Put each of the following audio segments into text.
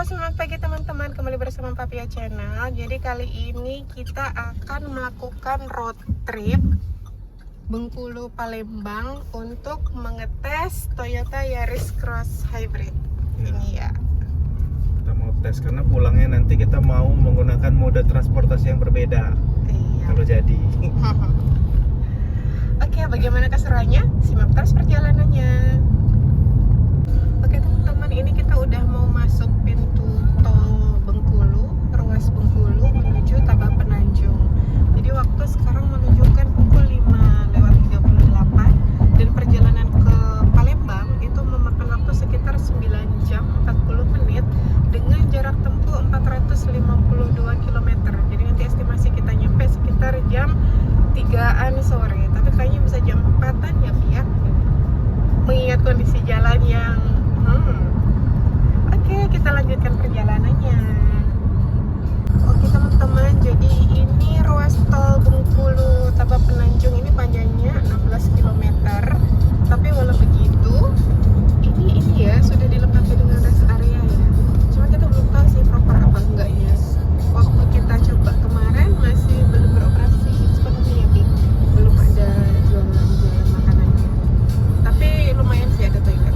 Selamat pagi teman-teman, kembali bersama Papia Channel. Jadi kali ini kita akan melakukan road trip Bengkulu Palembang untuk mengetes Toyota Yaris Cross Hybrid. Ini ya. Kita mau tes karena pulangnya nanti kita mau menggunakan mode transportasi yang berbeda. Iya. Kalau jadi. Oke, bagaimana keseruannya? Simak terus perjalanannya. Oke teman-teman, ini kita udah mau masuk pintu tol Bengkulu, ruas Bengkulu menuju Tabah Penanjung. Jadi waktu sekarang menunjukkan pukul 5:38 dan perjalanan ke Palembang itu memakan waktu sekitar 9 jam 40 menit dengan jarak tempuh 452 km. Jadi nanti estimasi kita nyampe sekitar jam 3-an sore, tapi kayaknya bisa jam 4-an ya Pia, mengingat kondisi jalan yang Oke, kita lanjutkan perjalanannya. Oke teman-teman, jadi ini ruas tol Bengkulu Tabah Penanjung ini panjangnya 16 km. Tapi walau begitu, ini ya sudah dilengkapi dengan rest area ya. Cuma kita belum tahu sih proper apa enggaknya. Waktu kita coba kemarin masih belum beroperasi sepenuhnya, belum ada jualan makanannya. Tapi lumayan sih ada toilet.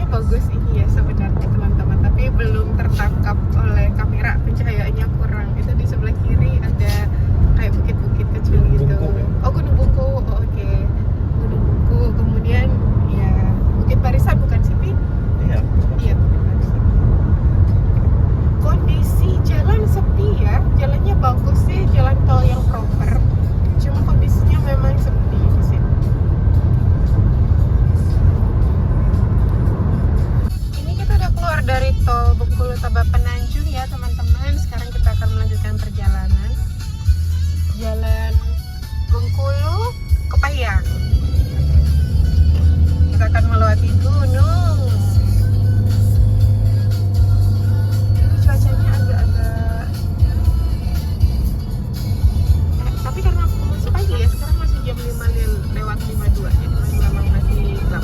Bagus ini ya sebenarnya teman-teman, tapi belum tertangkap oleh kamera, pencahayaannya kurang. Itu di sebelah kiri ada kayak bukit-bukit kecil gitu. Oh, Gunung Bungku. Oh, oke. Gunung Bungku. Kemudian ya Bukit Barisan bukan sih, Pi? Iya. Iya, Bukit Barisan. Kondisi jalan sepi ya. Jalannya bagus sih, jalan tol yang proper. Cuma kondisinya memang sepi di sini. Keluar dari tol Bengkulu Tabah Penanjung ya teman-teman. Sekarang kita akan melanjutkan perjalanan jalan Bengkulu ke Pahiyang. Kita akan melewati gunung. Cuacanya agak-agak tapi karena masih pagi ya, sekarang masih jam 5:52, jadi memang masih gelap.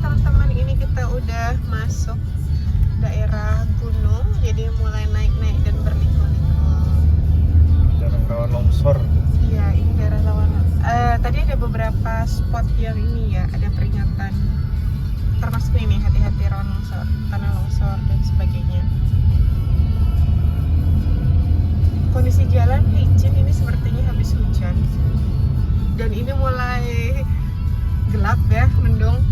Teman-teman, ini kita udah masuk daerah gunung, jadi mulai naik-naik dan berliku-liku. Daerah rawan longsor. Iya, ini daerah rawan. Tadi ada beberapa spot yang ini ya, ada peringatan. Termasuk ini, hati-hati rawan longsor, tanah longsor dan sebagainya. Kondisi jalan licin, ini sepertinya habis hujan. Dan ini mulai gelap ya, mendung.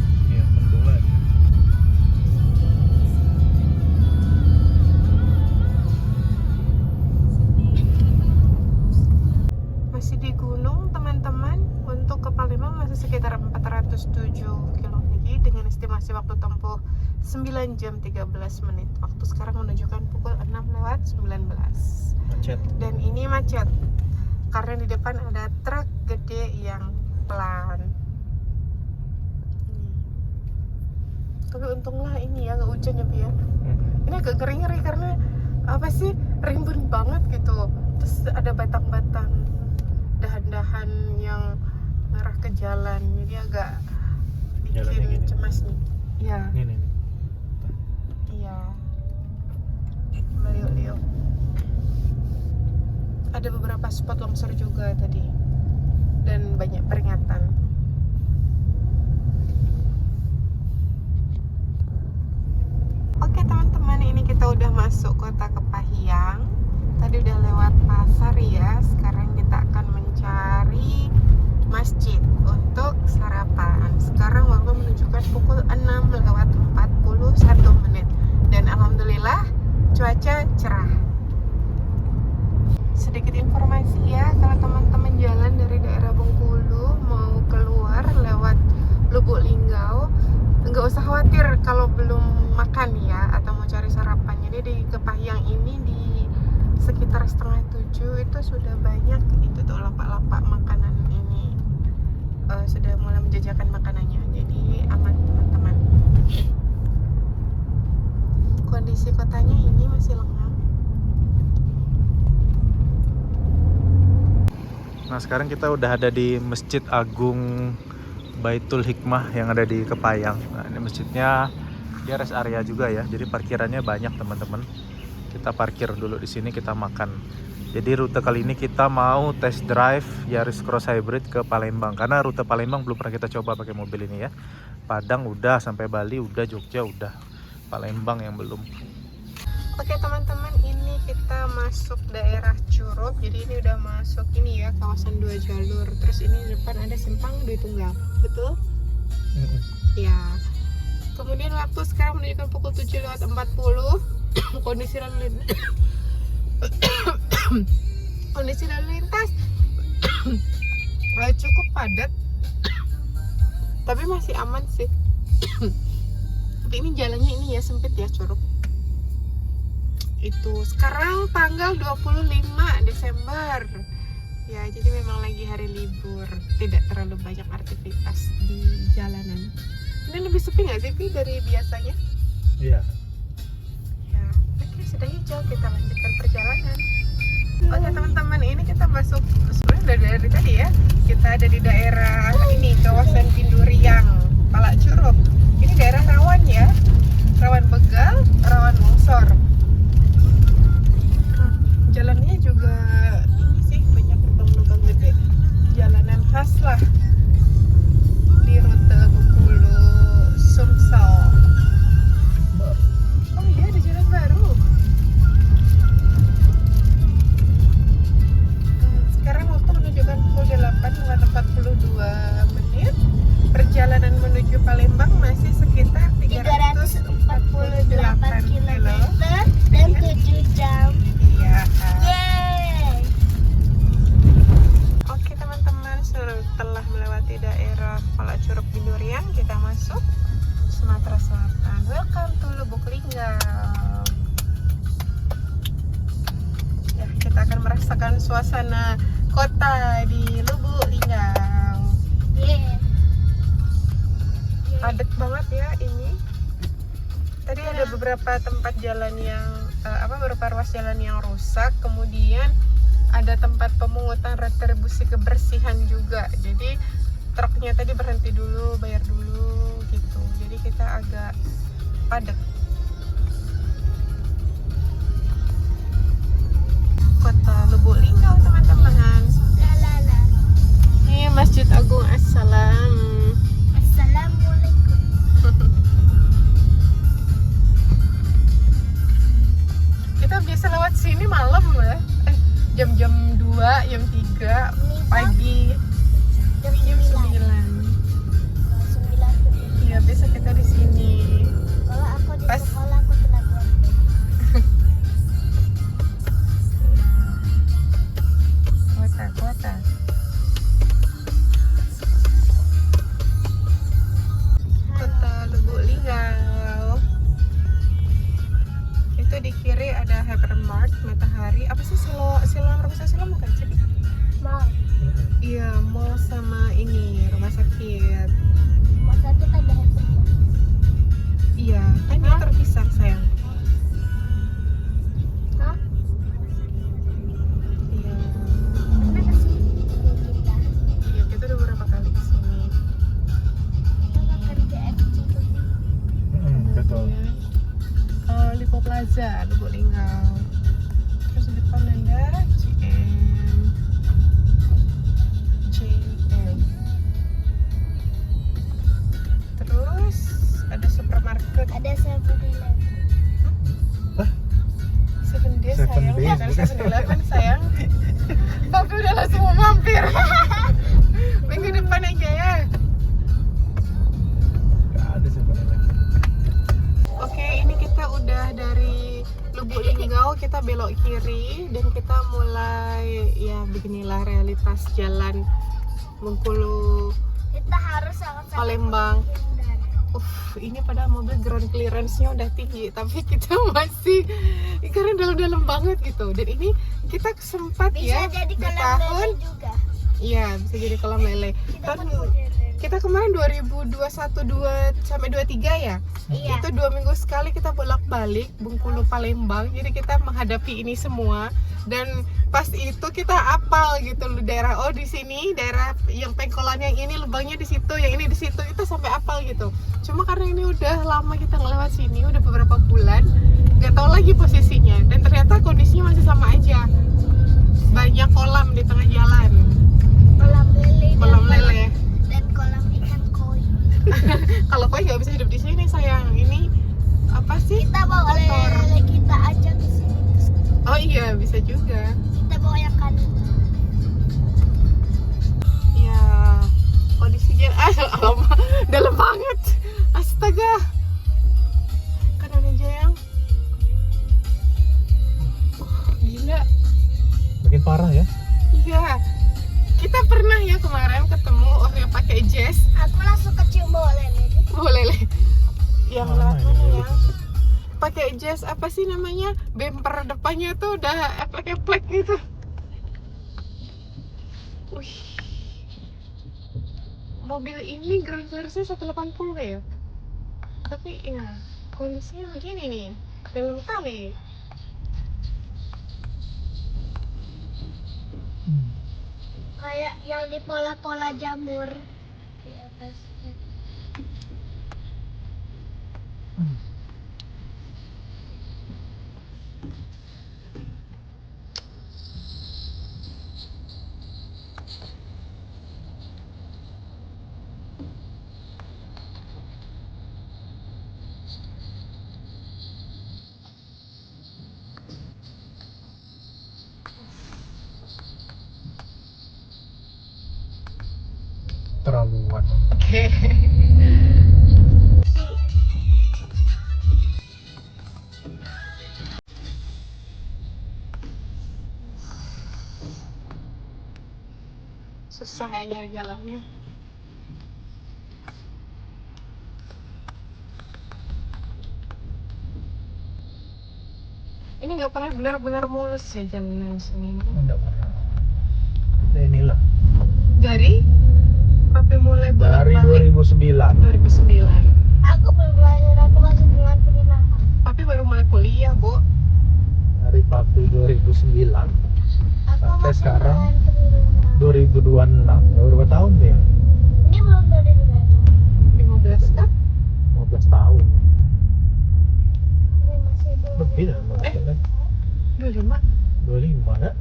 Masih di gunung teman-teman. Untuk ke Palembang masih sekitar 407 km lagi dengan estimasi waktu tempuh 9 jam 13 menit. Waktu sekarang menunjukkan pukul 6:19. Macet. Dan ini macet karena di depan ada truk gede yang pelan. Tapi untunglah ini ya nggak hujan ya Pia. Ini agak ngeri-ngeri karena apa sih, rimbun banget gitu. Terus ada batang-batang dahan-dahan yang mengarah ke jalan, jadi agak bikin cemas nih. Iya. Ini. Iya. Meliuk-liuk. Ada beberapa spot longsor juga tadi dan banyak peringatan. Oke teman-teman, ini kita udah masuk kota Kepahiyang. Tadi udah lewat pasar ya. Sekarang kita akan mencari masjid untuk sarapan. Sekarang waktu menunjukkan pukul 6:41 menit. Dan alhamdulillah cuaca cerah. Sedikit informasi ya, kalau teman-teman jalan dari daerah Bengkulu mau keluar lewat Lubuk Linggau, nggak usah khawatir kalau belum makan ya, atau mau cari sarapan. Jadi di Kepahiyang ini di sekitar 6:30 itu sudah banyak itu tuh lapak-lapak makanan ini sudah mulai menjajakan makanannya, jadi aman teman-teman. Kondisi kotanya ini masih lengang. Nah sekarang kita udah ada di Masjid Agung Baitul Hikmah yang ada di Kepayang. Nah ini masjidnya dia rest area juga ya, jadi parkirannya banyak teman-teman. Kita parkir dulu di sini, kita makan. Jadi rute kali ini kita mau test drive Yaris Cross Hybrid ke Palembang, karena rute Palembang belum pernah kita coba pakai mobil ini ya. Padang udah, sampai Bali udah, Jogja udah, Palembang yang belum. Oke teman-teman, ini kita masuk daerah Curup. Jadi ini udah masuk ini ya, kawasan 2 jalur. Terus ini di depan ada simpang Dwi Tunggal, betul? Ya. Kemudian waktu sekarang menunjukkan pukul 7:40. Kondisi lalu lintas kondisi lalu lintas cukup padat, tapi masih aman sih. Tapi ini jalannya ini ya sempit ya, Curup. Itu sekarang tanggal 25 Desember ya, jadi memang lagi hari libur, tidak terlalu banyak aktivitas di jalanan. Ini lebih sepi nggak sih Pi dari biasanya? Iya. Ya, oke, sudah hijau, kita lanjutkan perjalanan. Oke teman-teman, ini kita masuk, sebenarnya dari tadi ya, kita ada di daerah ini, kawasan Pinduriang, Palak Curup. Ini daerah rawan ya, rawan begal, rawan longsor. Jalannya juga ini sih, banyak lubang-lubang gede. Jalanan khas lah di rute Bengkulu Sumsel. Oh iya, ada jalan baru. Sekarang waktu menunjukkan pukul 8:42 menit. Perjalanan menuju Palembang masih sekitar 348 km dan 7 jam. Iya. Yeay. Oke teman-teman, setelah melewati daerah Palak Curup Pinduriang, kita masuk Sumatera Selatan. Welcome to Lubuk Linggau. Ya, kita akan merasakan suasana kota di Lubuk Linggau. Yeay. Padat banget ya ini. Tadi ada beberapa tempat jalan yang beberapa ruas jalan yang rusak, kemudian ada tempat pemungutan retribusi kebersihan juga. Jadi truknya tadi berhenti dulu, bayar dulu gitu. Jadi kita agak padat. Kota Lubuk Linggau teman-teman. Lalala. Ini Masjid Agung Assalam. Assalamualaikum. Kita biasa lewat sini malam ya. Jam-jam 2, jam 3 pagi. Jam 9. 9. Iya, biasa kita di sini. Kalau aku di Pas. sekolah aku telah buat. Kota. Kota Lubuk Linggau. Itu di kiri ada Hypermart, Matahari. Apa sih Siloam Rumah Sakit Siloam bukan sih? Mau. Iya, mall sama ini rumah sakit. Mau satu ada handphone. Iya, kan dia terpisah sayang. Hah? Iya. Mana sih kita? Iya, kita udah beberapa kali kesini. Kita makan KFC tuh. Betul. Lipo Plaza, Lubuk Linggau. Terus di depan ada JM. Terus ada supermarket. Ada 7-Eleven. 7 Days 7 sayang, Days, bukan bukan 7-Eleven sayang. Tapi udah langsung mau mampir. Minggu depan aja ya. Gak ada sebenarnya. Oke, ini kita udah dari Lubuk Linggau, kita belok kiri dan kita mulai, ya beginilah realitas jalan Bengkulu Kita harus sangat Palembang. Ini padahal mobil ground clearance-nya udah tinggi, tapi kita masih karena dalam-dalam banget gitu. Dan ini kita sempat Bisa ya jadi di kolam tahun, lele juga. iya bisa jadi kolam lele. Kita Kan pun modern. kita kemarin 2021 sampai 23 ya. Iya. Itu 2 minggu sekali kita bolak-balik Bengkulu Palembang. Jadi kita menghadapi ini semua. Dan pas itu kita apal gitu loh daerah, oh di sini daerah yang pengkolan yang ini lubangnya di situ, yang ini di situ, itu sampai apal gitu. Cuma karena ini udah lama kita ngelewat sini, udah beberapa bulan, nggak tahu lagi posisinya. Dan ternyata kondisinya masih sama aja. Banyak kolam di tengah jalan, Kolam lele. kolam lele. Dan kolam ikan koi. Kalau koi nggak bisa hidup di sini sayang. Ini apa sih? Kita bawa Kotor. lele kita aja ke sini. Oh iya bisa juga. Kita bawa yang kandung. Ya kondisi jalan alamak dalam banget. Astaga. Kanan aja yang. Gila. Makin parah ya. Iya. Kita pernah ya kemarin ketemu orang yang pakai jas. Aku langsung kecium bawa lele. Boleh leh. Yang Mana lewat mana ini? ya? Pakai jas apa sih namanya? Bumper depannya tuh udah eplek-eplek gitu. Wih. Mobil ini ground clearance-nya 180 ya. Tapi ya kondisinya begini nih. Dalam kali. Kayak yang di pola-pola jamur di atasnya. Terlaluan. Oke. Susah ya jalannya. Ini nggak pernah benar-benar mulus ya jalanan sini. Enggak pernah. Nah, inilah Dari tapi mulai dari bolak-balik 2009. 2009. Aku belum belajar, aku masih dengan penginapan. Tapi baru mulai kuliah, Bu. Dari Papi 2009 Aku sampai masih sekarang dengan penginapan. 2026. Berapa tahun dia? Ini belum dari belajar. 15 kan? 15 tahun. Ini masih belum. Lebih dah, maksudnya 25. 25 enggak?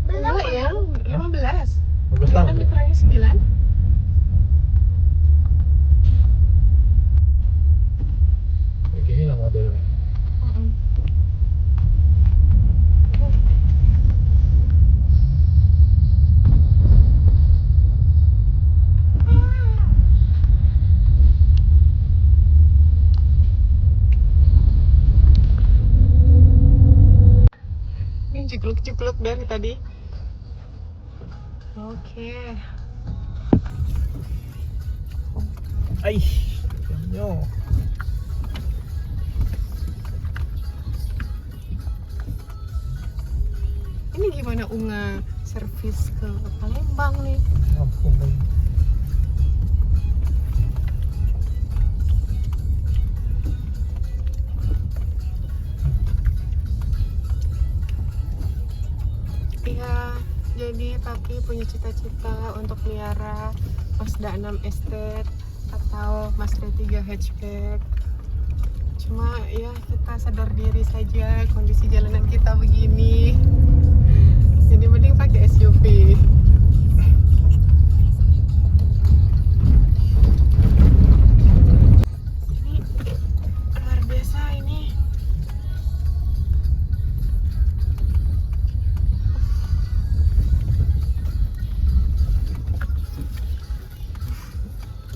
Belum. Enggak ya, 15. 15 tahun. Kan dikurangi 9. Kayak gini lah modelnya. Ini jegluk-jegluk dari tadi. Oke. Aih, jamnya. Ini gimana Unga servis ke Palembang nih? Ampun. Iya, jadi Papi punya cita-cita untuk melihara Mazda 6 Estate atau Mazda 3 hatchback. Cuma ya kita sadar diri saja kondisi jalanan kita begini. Jadi mending pakai SUV. Ini luar biasa ini.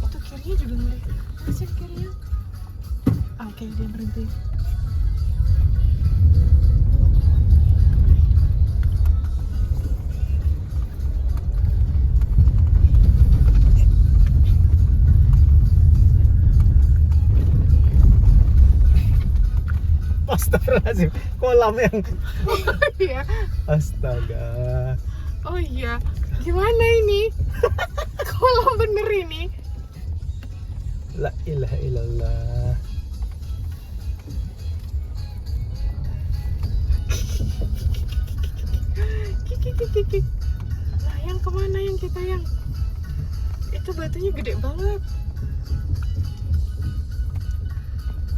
Itu kirinya juga mulai masih kirinya. Oke, dia berhenti. Astagfirullahaladzim, kolam yang Iya. astaga. Oh iya, gimana ini? Kolam bener ini. La ilaha illallah. Kiki. Nah, yang kemana yang kita yang? Itu batunya gede banget.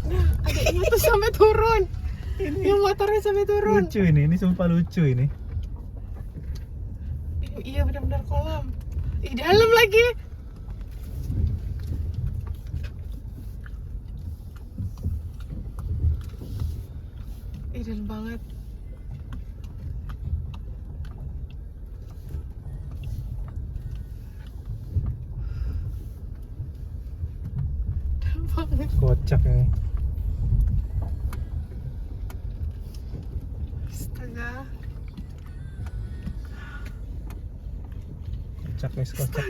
Nah, adiknya tuh sampai turun. Yang motornya sampai turun. Lucu ini sumpah lucu ini. Iya benar-benar kolam. Di dalam lagi. Dalam banget. Dalam banget. Kocak ini. Astaga. Kocak guys, kocak.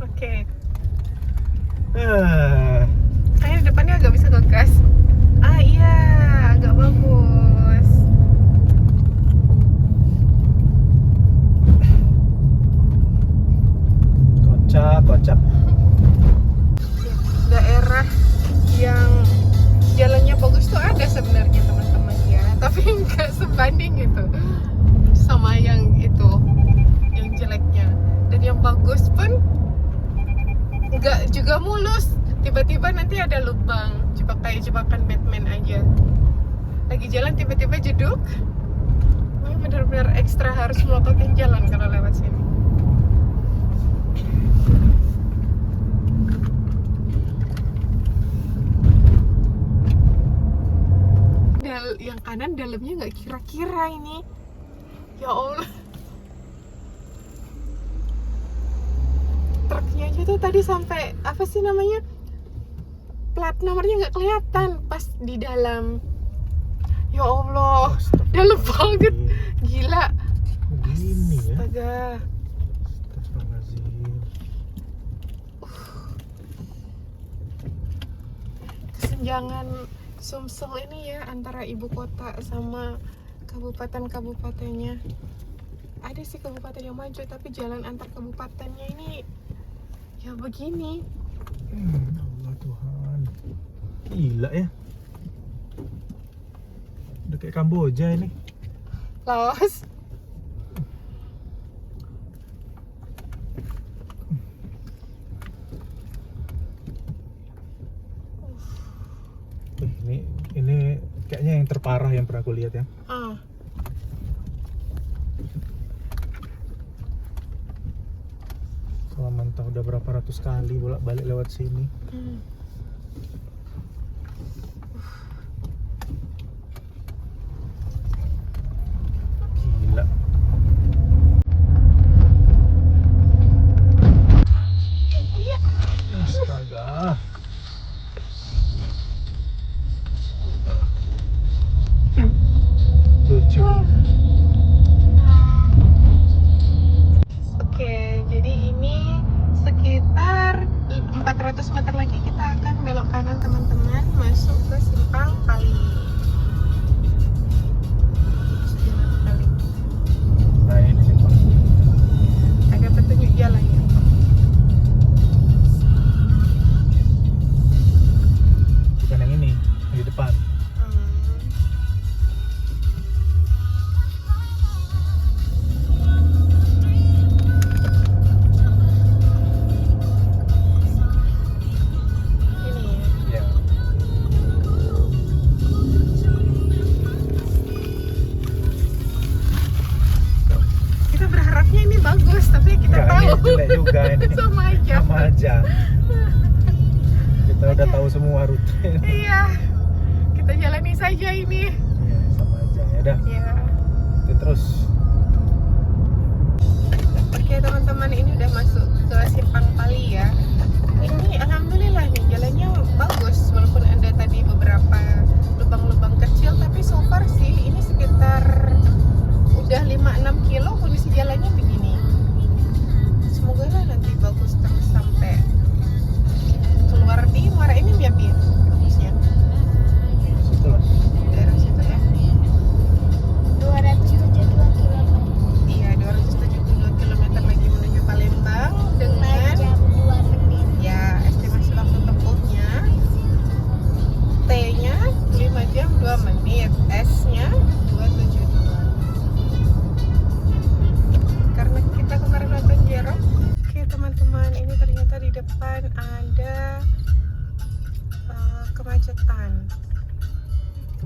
Oke. Ah, Kayaknya depannya agak bisa ngegas. Ah iya, agak bagus. kocak. Daerah yang jalannya bagus tuh ada sebenarnya teman-teman ya, tapi nggak sebanding gitu sama yang itu, yang jeleknya. Dan yang bagus pun nggak juga mulus, tiba-tiba nanti ada lubang, kayak jebakan Batman aja. Lagi jalan tiba-tiba jeduk. Wah, benar-benar ekstra harus melototin jalan kalau lewat sini. Yang kanan dalamnya nggak kira-kira ini. Ya Allah. Truknya aja tuh tadi sampai apa sih namanya? Plat nomornya nggak kelihatan pas di dalam. Ya Allah, dalam banget. Gila. Begini ya. Astaga. Astagfirullahaladzim. Kesenjangan Sumsel ini ya antara ibu kota sama kabupaten-kabupatennya. Ada sih kabupaten yang maju, tapi jalan antar kabupatennya ini ya begini. Allah Tuhan, gila ya. Udah kayak Kamboja ini. Laos. Ini kayaknya yang terparah yang pernah aku lihat ya. Selama entah udah berapa ratus kali bolak-balik lewat sini. Gila. Astaga. Lucu. Oke, jadi ini sekitar 400 meter lagi kita akan belok kanan teman-teman, masuk ke Simpang Kali. Nah ini simpang. Ada petunjuk jalannya. Bukan yang ini, yang di depan. Bagus, tapi kita tahu ini jelek juga ini. sama aja. Kita udah tahu semua rute. Iya, kita jalani saja ini. Ya, sama aja ya dah. Iya. Kita terus. Oke teman-teman, ini udah masuk ke Simpang Kali ya. Ini alhamdulillah nih jalannya bagus, walaupun ada tadi beberapa lubang-lubang kecil, tapi so far sih ini sekitar udah 5-6 kilo kondisi jalannya begini. Semoga lah nanti bagus.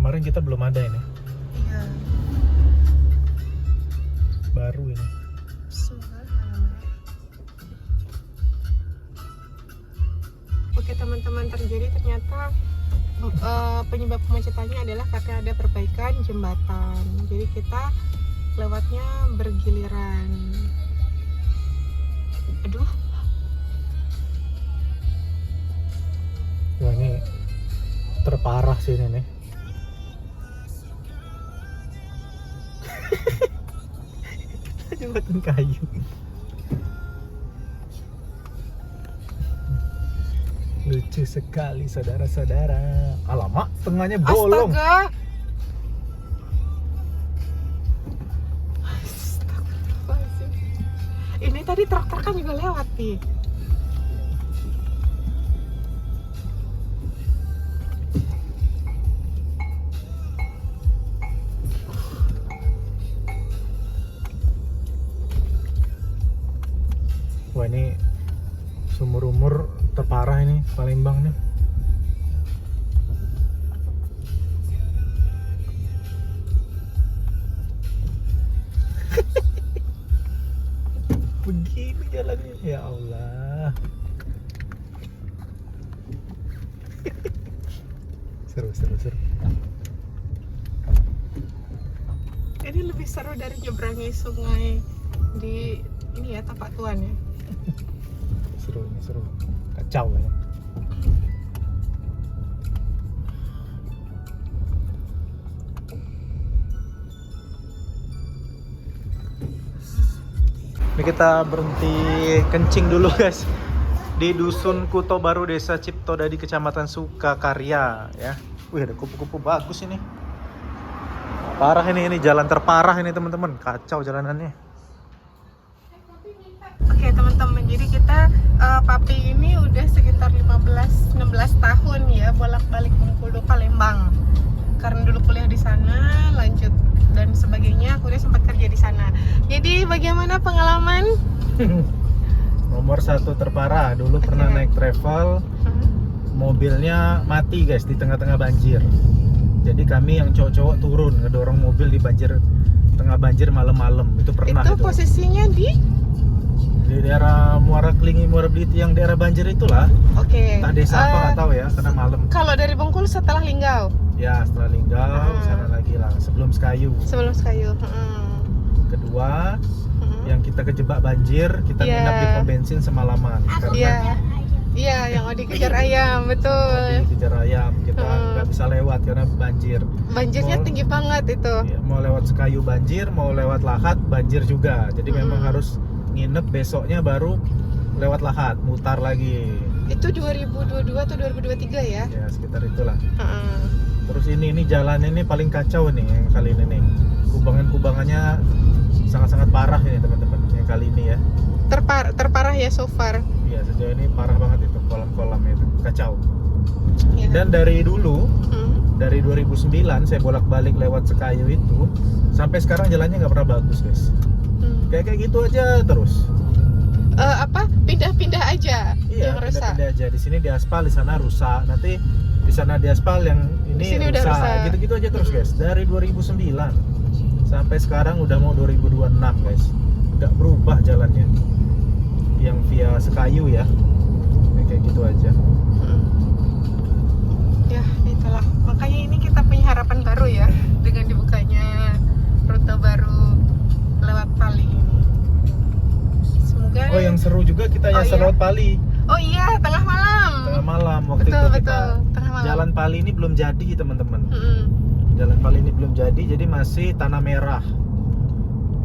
Kemarin kita belum ada ini. Iya. Baru ini. Oke teman-teman, ternyata penyebab kemacetannya adalah karena ada perbaikan jembatan. Jadi kita lewatnya bergiliran. Aduh. Wah, ini terparah sih ini nih. Jembatan kayu. Lucu sekali saudara-saudara. Alamak, tengahnya bolong. Astaga. Astagfirullahaladzim. Ini tadi truk-truk kan juga lewat nih. Wah, ini seumur-umur terparah ini Palembang nih. Begini jalannya, ya Allah. Seru. Ini lebih seru dari nyeberangi sungai di ini ya, Tapak Tuan ya. Seru. Kacau lah ya. Ini kita berhenti kencing dulu guys di Dusun Kuto Baru, Desa Ciptodadi, Kecamatan Sukakarya ya. Wih, ada kupu-kupu bagus ini. Parah ini jalan terparah ini teman-teman. Kacau jalanannya. Oke teman-teman, jadi kita Papi ini udah sekitar 15-16 tahun ya bolak-balik Bengkulu Palembang. Karena dulu kuliah di sana, lanjut dan sebagainya, kuliah sempat kerja di sana. Jadi bagaimana pengalaman? Nomor 1 terparah, dulu pernah naik travel, mobilnya mati guys di tengah-tengah banjir. Jadi kami yang cowok-cowok turun ngedorong mobil di tengah banjir malam-malam. Itu pernah itu. Posisinya di daerah Muara Kelingi, Muara Beliti, yang daerah banjir itulah. Oke. Tak desa apa nggak tahu ya, karena malam. Kalau dari Bengkulu setelah Linggau? Ya, setelah Linggau, sana lagi lah, sebelum Sekayu. Kedua, yang kita kejebak banjir, kita nginap di pom bensin semalaman. Iya, yang Odi kejar ayam, betul. Odi kejar ayam, kita nggak bisa lewat karena banjir. Banjirnya tinggi banget itu. Ya, mau lewat Sekayu banjir, mau lewat Lahat banjir juga. Jadi memang harus nginep, besoknya baru lewat Lahat, mutar lagi. Itu 2022 atau 2023 ya? Ya, sekitar itulah. Terus ini jalan ini paling kacau nih yang kali ini nih. Kubangannya sangat-sangat parah ini teman-teman yang kali ini ya. Terparah ya so far. Iya, sejauh ini parah banget itu, kolam-kolamnya itu kacau. Ya. Dan dari dulu, dari 2009 saya bolak-balik lewat Sekayu itu, sampai sekarang jalannya nggak pernah bagus guys. Kayak gitu aja terus. Pindah-pindah aja. Iya, yang rusak. pindah-pindah aja. Di sini diaspal, di sana rusak. Nanti di sana diaspal, yang ini rusak. Gitu-gitu aja terus guys. Dari 2009 sampai sekarang udah mau 2026 guys. Nggak berubah jalannya. Yang via Sekayu ya. Kayak gitu aja. Ya, itulah. Makanya ini kita punya harapan baru ya dengan dibukanya rute baru lewat Pali. Semoga. Oh, yang seru juga kita nyasar lewat Pali. Oh iya, tengah malam. Tengah malam waktu betul, itu kita tengah malam. Jalan Pali ini belum jadi teman-teman. Jalan Pali ini belum jadi masih tanah merah.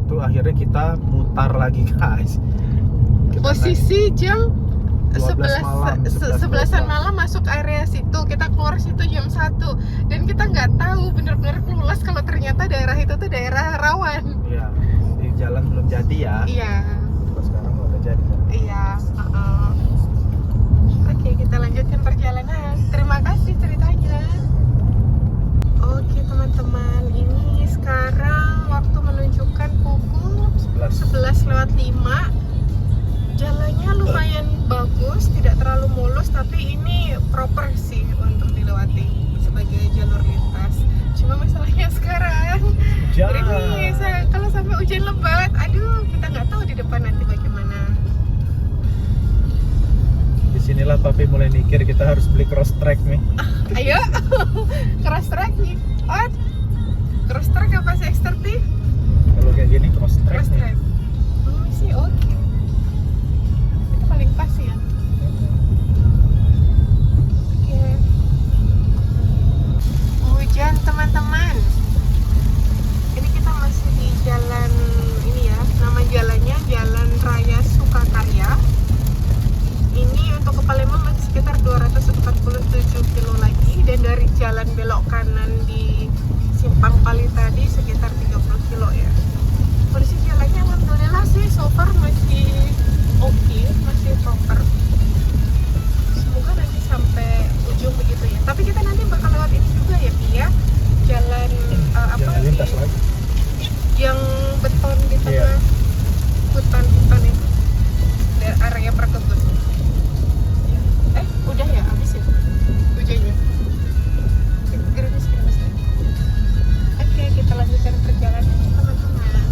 Itu akhirnya kita mutar lagi guys. Posisi jam 11-an malam masuk area situ, kita keluar situ jam 1 dan kita nggak tahu benar-benar lulas kalau ternyata daerah itu tuh daerah rawan. Iya, di jalan belum jadi ya. Iya. Terus sekarang udah jadi. Iya. Oke, kita lanjutkan perjalanan. Terima kasih ceritanya. Oke teman-teman, ini sekarang waktu menunjukkan pukul 11:05. Jalannya lumayan bagus, tidak terlalu mulus, tapi ini proper sih untuk dilewati sebagai jalur lintas. hujan lebat. Aduh, kita nggak tahu di depan nanti bagaimana. Disinilah papi mulai mikir kita harus beli cross track nih. Ayo, cross track nih. Oh, cross track apa sih X30? Kalau kayak gini cross track Cross nih. track. Sih oke. Itu paling pas ya. Oke. Hujan teman-teman. Ini kita masih di jalan ini ya. Nama jalannya Jalan Raya Sukakarya. Ini untuk ke Palembang masih sekitar 247 kilo lagi, dan dari jalan belok kanan di Simpang Pali tadi sekitar 30 kilo ya. Kondisi jalannya alhamdulillah sih so far masih oke, masih proper. Semoga nanti sampai ujung begitu ya. Tapi kita nanti bakal lewat ini juga ya, Pia. Jalan Jalan lintas lagi. yang beton di tengah Iya. hutan-hutan itu. Dari area perkebunan. Udah ya, habis ya hujannya. Gerimis. Oke, kita lanjutkan perjalanan teman-teman.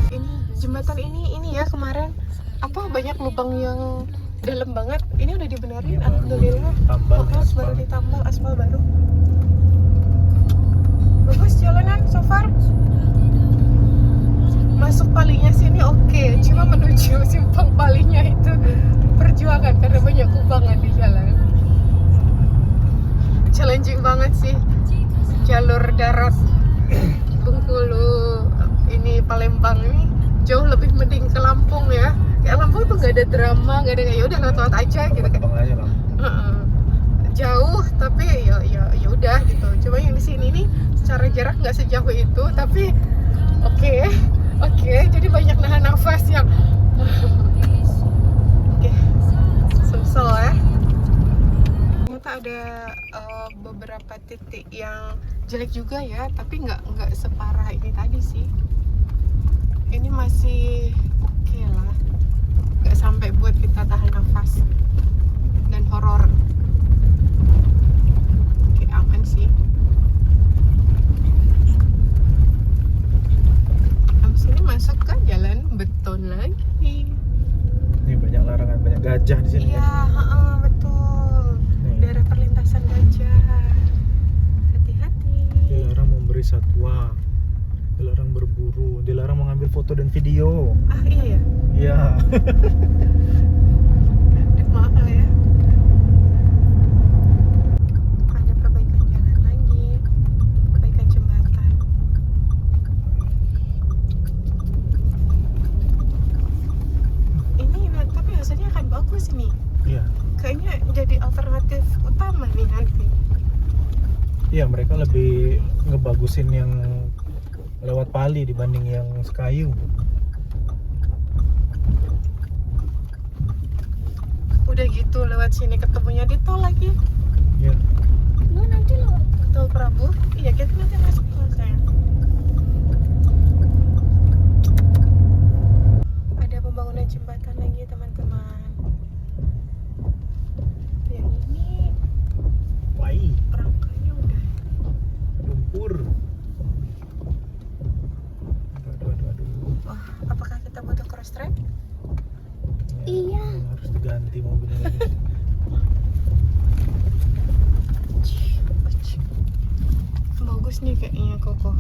Ini jembatan ini ya kemarin apa banyak lubang yang dalam banget. Ini udah dibenerin, alhamdulillah. Tambal nih, aspal. Baru ditambal aspal baru. Bagus jalanan so far. Masuk Palinya sini oke, cuma menuju Simpang Palinya itu perjuangan karena banyak kubangan di jalan. Challenging banget sih jalur darat Bengkulu ini Palembang ini jauh lebih mending ke Lampung ya. Kayak Lampung tuh nggak ada drama, nggak ada ya udah lewat aja gitu kan. Bang aja lah. Jauh tapi ya udah gitu. Cuma yang di sini nih secara jarak nggak sejauh itu, tapi oke, jadi banyak nahan nafas yang sumsel ya. Ternyata ada beberapa titik yang jelek juga ya, tapi nggak separah ini tadi sih. Ini masih oke lah, nggak sampai buat kita tahan nafas dan horor. Oke, aman sih. Habis ini masuk ke jalan beton lagi. Ini banyak larangan, banyak gajah di sini. Iya, betul. Nih. Daerah perlintasan gajah. Hati-hati. Dilarang memberi satwa, dilarang berburu, dilarang mengambil foto dan video. Ah, iya ya. Iya. Maaf lah ya. Ada perbaikan jalan lagi, perbaikan jembatan. Ini tapi hasilnya akan bagus ini. Iya. Kayaknya jadi alternatif utama nih nanti. Iya, mereka lebih ngebagusin yang lewat Pali dibanding yang Sekayu. Udah gitu lewat sini ketemunya di tol lagi. Iya. Lu nanti lo Tol Prabu. Iya, kita nanti masuk tol sayang. Ada pembangunan jembatan lagi teman-teman. Yang ini Wai, rangkanya udah. lumpur. Aduh. Wah, apakah kita butuh cross track? Iya. Harus diganti mobilnya lagi. Bagus nih kayaknya Koko.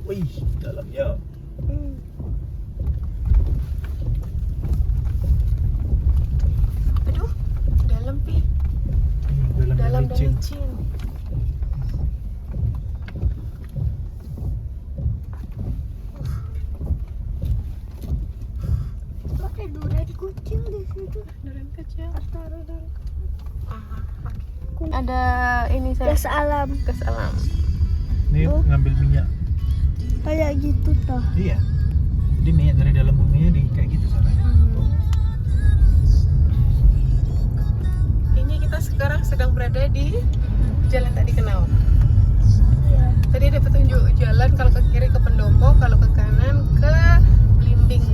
Wih, dalamnya. Aduh, dalam pi. Dalam Dalam dan licin. licin. pakai durian kecil di situ. Durian kecil. Taruh dulu. Ada ini saya. Gas alam Gas alam. Ini Oh. ngambil minyak. kayak gitu toh. Iya. Jadi minyak dari dalam buminya di kayak gitu caranya. Ini kita sekarang sedang berada di Jalan Tadi Kenal. Iya. Tadi ada petunjuk jalan, kalau ke kiri ke Pendopo, kalau ke kanan ke Blimbing.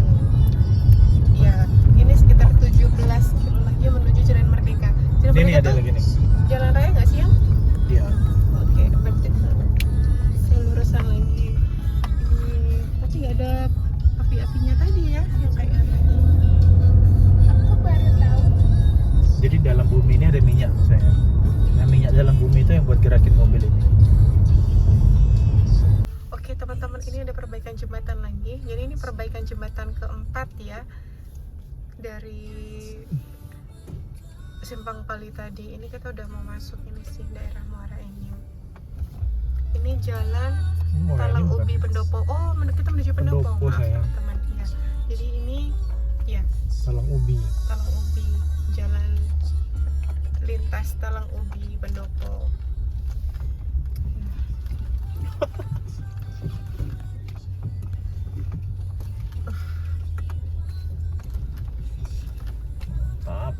Ya, ini sekitar 17 kilo lagi menuju Jalan Merdeka. Jalan Ini Merdeka ada tuh lagi nih. jalan raya nggak sih yang? Iya. Oke, dari Simpang Pali tadi, ini kita udah mau masuk ini sih daerah Muara Enim. Ini jalan Talang Ubi Pendopo. Oh, kita menuju Pendopo, maaf teman-teman. Ya. Jadi ini ya Talang Ubi. Talang Ubi, jalan lintas Talang Ubi Pendopo. Mantap.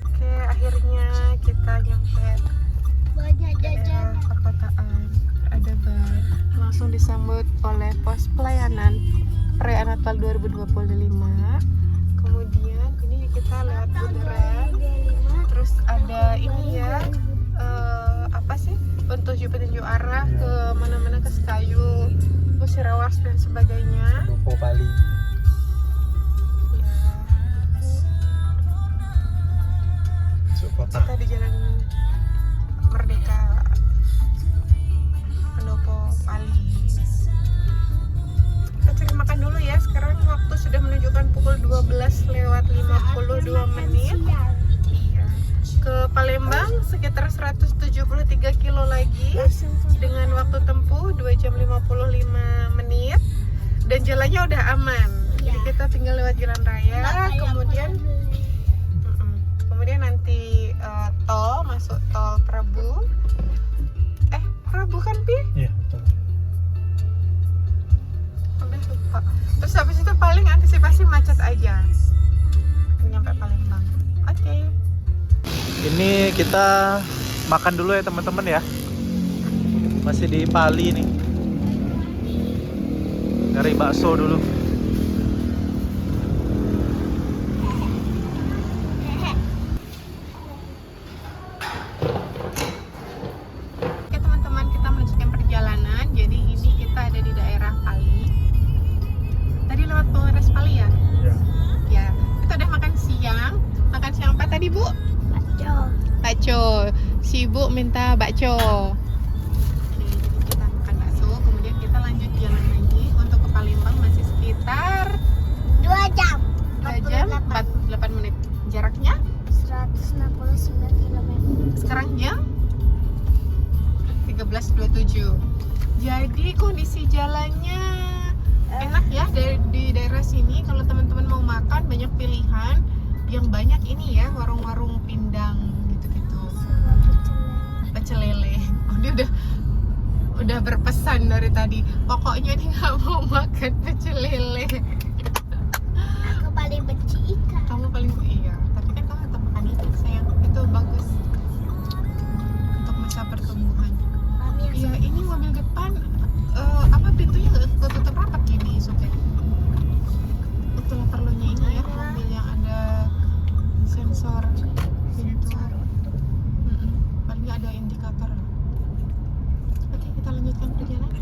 Oke, akhirnya kita nyampe Banyak daerah jajan. perkotaan peradaban. Langsung disambut oleh pos pelayanan perayaan Natal 2025. Kemudian ini kita lewat bundaran. Terus ada ini ya, apa sih, petunjuk arah ke mana-mana, ke Sekayu, Musirawas dan sebagainya. Pendopo Pali. Ya, Masuk kota. kita di Jalan Merdeka Pendopo Pali. Kita cari makan dulu ya. Sekarang waktu sudah menunjukkan pukul 12:52 menit. Iya. Ke Palembang sekitar 173 kilo lagi dengan waktu tempuh 2 jam 55 menit dan jalannya udah aman. Jadi kita tinggal lewat jalan raya, kemudian nanti tol, masuk tol Prabu. Prabu kan, Pi? Iya, betul. Udah lupa. Terus habis itu paling antisipasi macet aja nyampe Palembang. Oke. Ini kita makan dulu ya teman-teman ya. Masih di Pali nih. Dari bakso dulu. Oke teman-teman, kita melanjutkan perjalanan. Jadi ini kita ada di daerah Pali. Tadi lewat Polres Pali ya? Ya. Ya, kita udah makan siang. Makan siang apa tadi, Bu? Bakso. Si Ibu minta bakso. Oke, jadi kita makan bakso, kemudian kita lanjut jalan lagi untuk ke Palembang, masih sekitar 2 jam. 2 jam 48 menit. Jaraknya 169 km. sekarang jam 13.27. Jadi kondisi jalannya enak ya di daerah sini. Kalau teman-teman mau makan, banyak pilihan. Yang banyak ini ya, warung-warung pindang gitu-gitu. Pecel lele. Oh, dia udah berpesan dari tadi. Pokoknya dia nggak mau makan pecel lele. Aku paling benci ikan. Kamu paling iya. Tapi kan kamu tetap makan itu, sayang. Itu bagus untuk masa pertumbuhan. Mami yang Iya, ini mobil depan pintunya nggak ketutup rapat gini, supir. Itulah perlunya ini ya, mobil yang ada sensor pintu. Paling nggak ada indikator. Oke, kita lanjutkan perjalanan.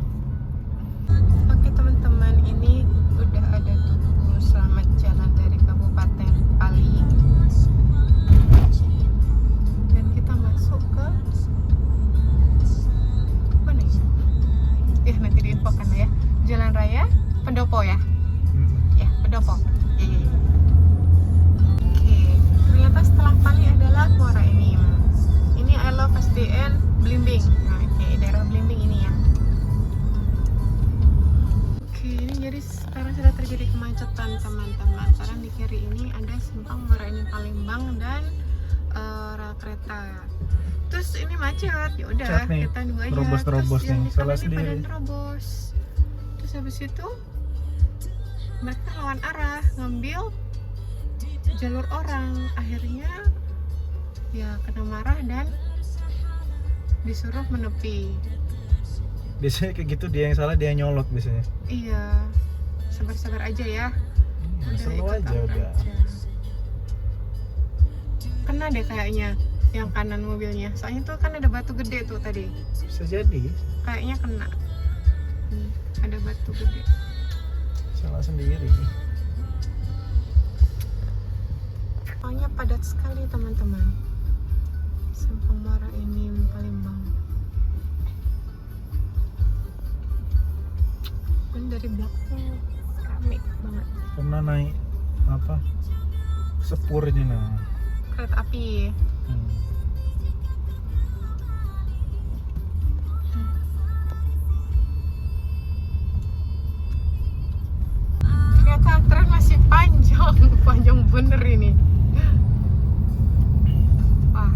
Oke teman-teman, ini udah ada tugu selamat jalan dari Kabupaten Pali. Dan kita masuk ke mana ya? Nanti diinfokan ya. Jalan Raya Pendopo ya? Ya, Pendopo. Ya. Oke, ternyata setelah Pali adalah Muara Enim. Ini I Love SDN Blimbing. Nah, oke, daerah Blimbing ini ya. Oke, ini jadi sekarang sudah terjadi kemacetan teman-teman. Karena di kiri ini ada simpang Muara Enim Palembang dan rel kereta. Terus ini macet, ya udah Macet nih, kita nunggu aja. terobos-terobos Terus yang nih, di salah kanan ini pada sendiri. terobos. Terus habis itu mereka lawan arah, ngambil jalur orang. Akhirnya ya kena marah dan disuruh menepi. Biasanya kayak gitu, dia yang salah, dia yang nyolot biasanya. Iya, sabar-sabar aja ya. Selalu ikut aja alur udah. aja. Kena deh kayaknya yang kanan mobilnya. Soalnya tuh kan ada batu gede tuh tadi. Bisa jadi Kayaknya kena. Ada batu gede. salah sendiri. Pokoknya padat sekali teman-teman. Simpang Muara Enim Palembang. Dan dari belakang rame banget. Karena naik apa? Sepur ini nah. Kereta api. Ternyata antrean masih panjang, panjang bener ini. Wah.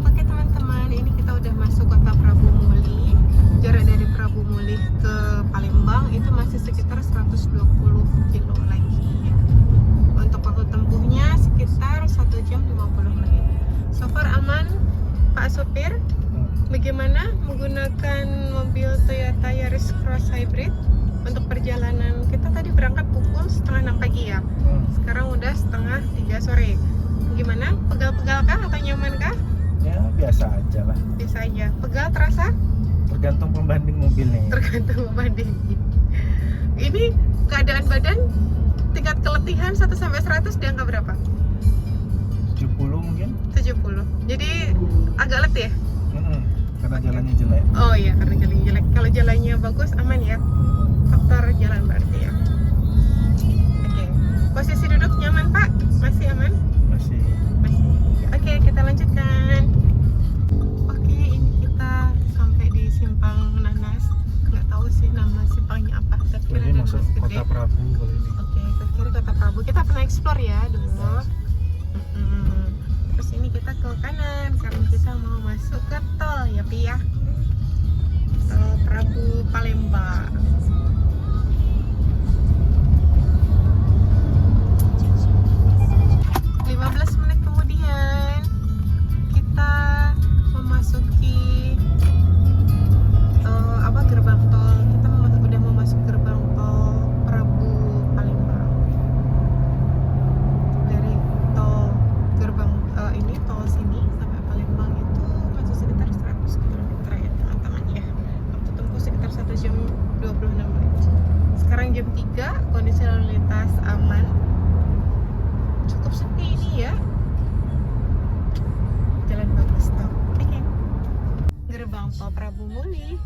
Oke teman-teman, ini kita udah masuk kota Prabu Muli. Jarak dari Prabu Muli ke Palembang itu masih sekitar 120 kilo lagi ya. Untuk waktu tempuhnya sekitar 1 jam 50 menit. So far aman, Pak Sopir? Bagaimana menggunakan mobil Toyota Yaris Cross Hybrid untuk perjalanan? Kita tadi berangkat pukul 5:30 pagi ya. Sekarang udah 2:30 sore. Gimana? Pegal-pegal kah atau nyaman kah? Ya biasa aja lah. Biasa aja. Pegal terasa? Tergantung pembanding mobilnya. Tergantung pembanding. Ini keadaan badan tingkat keletihan 1 sampai 100 di angka berapa? 70 mungkin. 70. Jadi agak letih ya? Karena jalannya jelek. Oh iya, karena jalannya jelek. Kalau jalannya bagus, aman ya? Faktor jalan berarti ya. Oke. Posisi duduk nyaman Pak? Masih aman? Masih. Masih. Oke, kita lanjutkan. Oke, ini kita sampai di Simpang Nanas. Nggak tahu sih nama simpangnya apa. Ke kiri Ini Nanas masuk Gede. kota Prabu kali ini. Oke, ke kiri kota Prabu. Kita pernah explore ya dulu. Terus ini kita ke kanan karena kita mau masuk ke tol ya Pi ya. Tol Prabu Palembang. 15 menit kemudian kita memasuki gerbang tol. Kita udah memasuki gerbang tol Prabu Palembang. Dari tol gerbang ini tol sini sampai Palembang itu masih sekitar 100 km ya teman-teman ya. Waktu tempuh sekitar 1 jam 26 menit. Sekarang jam 3, kondisi lalu lintas aman. Cukup sepi ini ya. Jalan bagus tol. Oke. Gerbang tol Prabu Muli.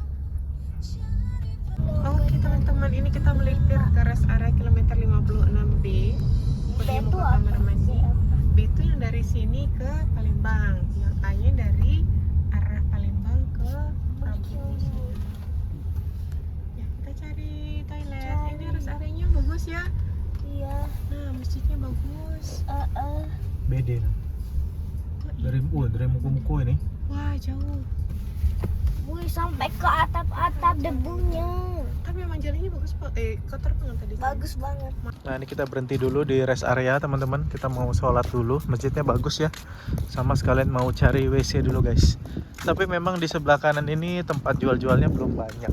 Oke teman-teman, ini kita melipir ke rest area kilometer 56B. Kode mau ke kamar mandi. B itu yang dari sini ke Palembang, yang A-nya dari arah Palembang ke Prabu Muli. Ya, kita cari toilet. Ini rest areanya bagus ya. Iya. Nah, masjidnya bagus. BD. Dari muku-muku ini. Wah, jauh. Wih, sampai ke atap-atap debunya. Tapi emang jalannya bagus Pak. Kotor banget tadi. Bagus banget. Nah ini kita berhenti dulu di rest area teman-teman. Kita mau sholat dulu. Masjidnya bagus ya. Sama sekalian mau cari WC dulu guys. Tapi memang di sebelah kanan ini tempat jual-jualnya belum banyak.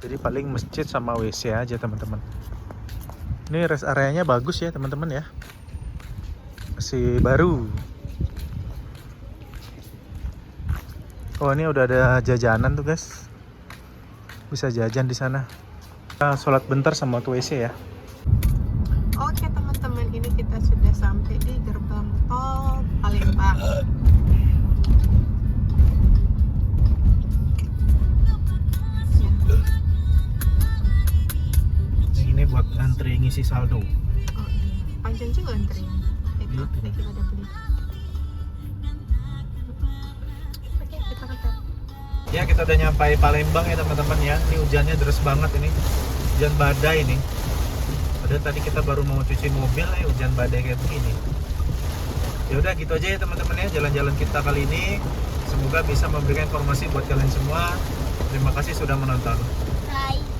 Jadi paling masjid sama WC aja teman-teman. Ini rest areanya bagus ya teman-teman ya. Masih baru. Oh ini udah ada jajanan tuh guys. Bisa jajan di sana. Kita sholat bentar sama ke WC ya. Oke teman-teman, ini kita sudah sampai di gerbang tol Palembang. Ini buat antri ngisi saldo. Oh iya, panjang juga antrinya. Itu kita udah beli. Oke, kita ke Ya kita udah nyampai Palembang ya teman-teman ya. Ini hujannya deras banget ini. Hujan badai ini. Padahal tadi kita baru mau cuci mobil ya hujan badai kayak begini. Ya udah gitu aja ya teman-teman ya jalan-jalan kita kali ini. Semoga bisa memberikan informasi buat kalian semua. Terima kasih sudah menonton. Hai.